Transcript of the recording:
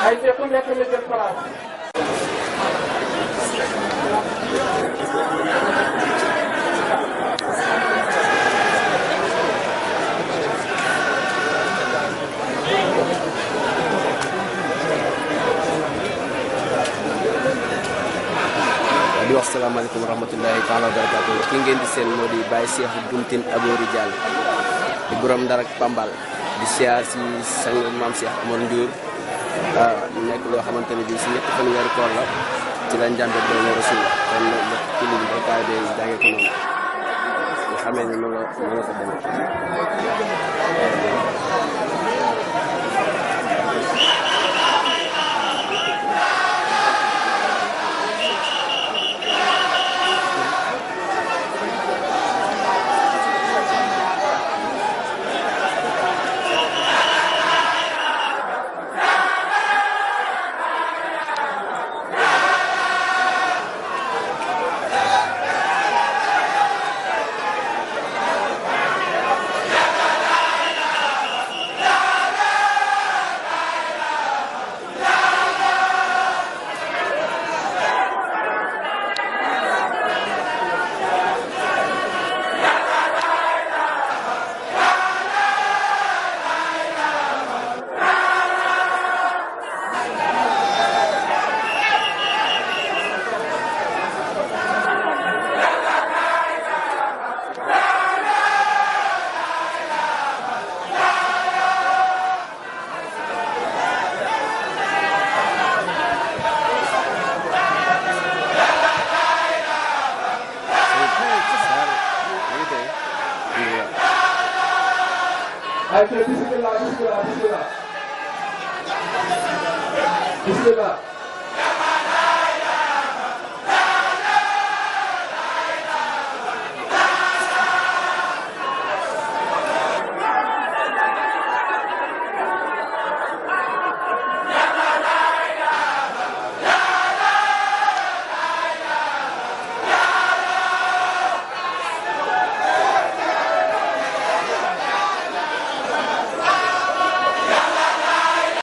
ay te ku nekk na jël place. di wax salaamaaleykum wa rahmatullahi taala wa barakatuh ki ngeen di seen moo di Baye Cheikh Buntin Abou Rijal di borom Ndar ak Pambal di siyaar si sang maam Cheikh Amar Ndiour nekk loo xamante ne bii si ñetti fan weeru koor la ci lañ jàmbe doon rasul kon nag kilin ba kaay de jànge ko noonu nga xamee ne noonu la ko demee Bismillah, bismillah, bismillah. Bismillah.